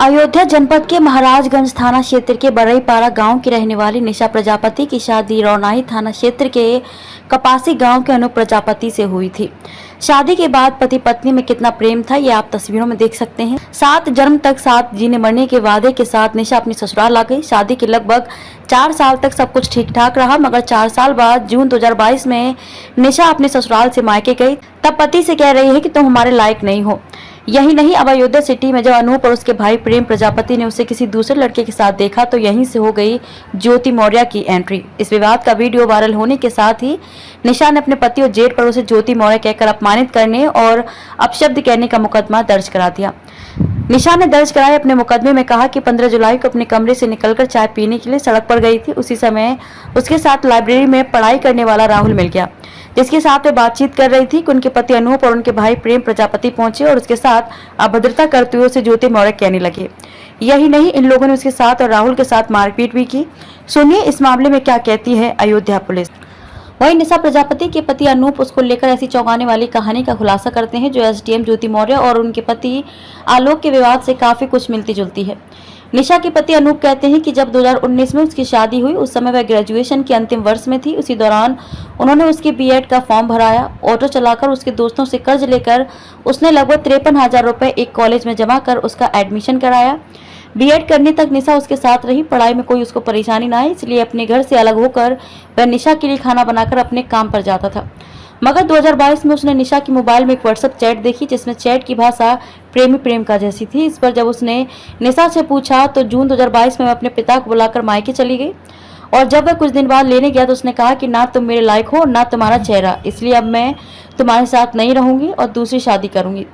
अयोध्या जनपद के महाराजगंज थाना क्षेत्र के बरईपाड़ा गांव की रहने वाली निशा प्रजापति की शादी रौनाही थाना क्षेत्र के कपासी गांव के अनूप प्रजापति से हुई थी। शादी के बाद पति पत्नी में कितना प्रेम था ये आप तस्वीरों में देख सकते हैं। 7 जन्म तक साथ जीने मरने के वादे के साथ निशा अपनी ससुराल आ गई। शादी के लगभग 4 साल तक सब कुछ ठीक ठाक रहा, मगर 4 साल बाद जून 2022 में निशा अपने ससुराल से मायके गई। तब पति से कह रही है कि तुम हमारे लायक नहीं हो। यही नहीं, अब अयोध्या सिटी में जब अनूप और उसके भाई प्रेम प्रजापति ने उसे किसी दूसरे लड़के के साथ देखा तो यहीं से हो गई ज्योति मौर्य की एंट्री। इस विवाद का वीडियो वायरल होने के साथ ही निशा ने अपने पति और जेठ पर उसे ज्योति मौर्य कहकर अपमानित करने और अपशब्द कहने का मुकदमा दर्ज करा दिया। निशा ने दर्ज कराए अपने मुकदमे में कहा कि 15 जुलाई को अपने कमरे से निकलकर चाय पीने के लिए सड़क पर गई थी। उसी समय उसके साथ लाइब्रेरी में पढ़ाई करने वाला राहुल मिल गया, जिसके साथ वे बातचीत कर रही थी कि उनके पति अनूप और उनके भाई प्रेम प्रजापति पहुंचे और उसके साथ अभद्रता करते हुए उसे ज्योति मौर्य कहने लगे। यही नहीं, इन लोगों ने उसके साथ और राहुल के साथ मारपीट भी की। सुनिए इस मामले में क्या कहती है अयोध्या पुलिस। वहीं निशा प्रजापति के पति अनूप उसको लेकर ऐसी चौंकाने वाली कहानी का खुलासा करते हैं जो एसडीएम ज्योति मौर्य और उनके पति आलोक के विवाद से काफी कुछ मिलती जुलती है। निशा के पति अनूप कहते हैं कि जब 2019 में उसकी शादी हुई उस समय वह ग्रेजुएशन के अंतिम वर्ष में थी। उसी दौरान उन्होंने उसके बीएड का फॉर्म भराया। ऑटो चलाकर उसके दोस्तों से कर्ज लेकर उसने लगभग 53,000 रुपए एक कॉलेज में जमा कर उसका एडमिशन कराया। बीएड करने तक निशा उसके साथ रही। पढ़ाई में कोई उसको परेशानी ना आई, इसलिए अपने घर से अलग होकर वह निशा के लिए खाना बनाकर अपने काम पर जाता था। मगर 2022 में उसने निशा की मोबाइल में एक व्हाट्सएप चैट देखी जिसमें चैट की भाषा प्रेमी प्रेम का जैसी थी। इस पर जब उसने निशा से पूछा तो जून 2022 में वह अपने पिता को बुलाकर मायके चली गई और जब वह कुछ दिन बाद लेने गया तो उसने कहा कि ना तुम मेरे लायक हो ना तुम्हारा चेहरा, इसलिए अब मैं तुम्हारे साथ नहीं रहूंगी और दूसरी शादी करूंगी।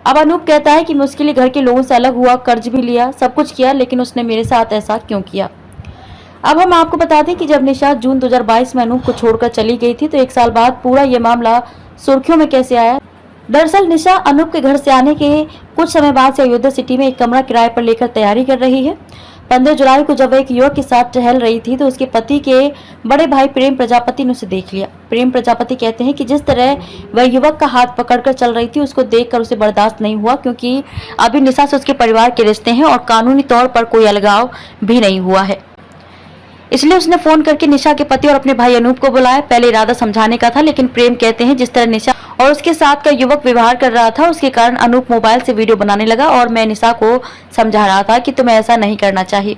अब अनूप कहता है कि मैं उसके लिए घर के लोगों से अलग हुआ, कर्ज भी लिया, सब कुछ किया, लेकिन उसने मेरे साथ ऐसा क्यों किया। अब हम आपको बता दें कि जब निशा जून 2022 में अनूप को छोड़कर चली गई थी तो 1 साल बाद पूरा ये मामला सुर्खियों में कैसे आया। दरअसल निशा अनूप के घर से आने के कुछ समय बाद से अयोध्या सिटी में एक कमरा किराए पर लेकर तैयारी कर रही है। 15 जुलाई को जब वह एक युवक के साथ टहल रही थी तो उसके पति के बड़े भाई प्रेम प्रजापति ने उसे देख लिया। प्रेम प्रजापति कहते हैं कि जिस तरह वह युवक का हाथ पकड़कर चल रही थी उसको देखकर उसे बर्दाश्त नहीं हुआ, क्योंकि अभी निशा से उसके परिवार के रिश्ते हैं और कानूनी तौर पर कोई अलगाव भी नहीं हुआ है। इसलिए उसने फोन करके निशा के पति और अपने भाई अनूप को बुलाया। पहले इरादा समझाने का था, लेकिन प्रेम कहते हैं जिस तरह निशा और उसके साथ का युवक व्यवहार कर रहा था उसके कारण अनूप मोबाइल से वीडियो बनाने लगा और मैं निशा को समझा रहा था कि तुम्हें ऐसा नहीं करना चाहिए।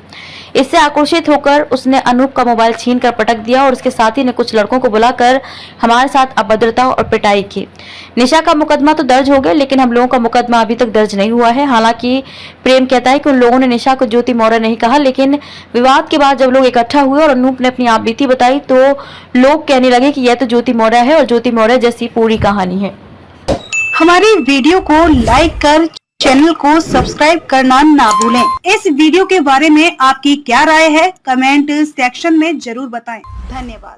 इससे आक्रोशित होकर उसने अनूप का मोबाइल छीन कर पटक दिया और उसके साथी ने कुछ लड़कों को बुलाकर हमारे साथ अभद्रता और पिटाई की। निशा का मुकदमा तो दर्ज हो गया, लेकिन हम लोगों का मुकदमा अभी तक दर्ज नहीं हुआ है। हालांकि प्रेम कहता है कि उन लोगों ने निशा को ज्योति मौर्य नहीं कहा, लेकिन विवाद के बाद जब लोग इकट्ठा हुए और अनूप ने अपनी आप बीती बताई तो लोग कहने लगे कि यह तो ज्योति मौर्य है और ज्योति मौर्य जैसी पूरी कहानी है। हमारी वीडियो को लाइक कर चैनल को सब्सक्राइब करना ना भूलें। इस वीडियो के बारे में आपकी क्या राय है कमेंट सेक्शन में जरूर बताएं। धन्यवाद।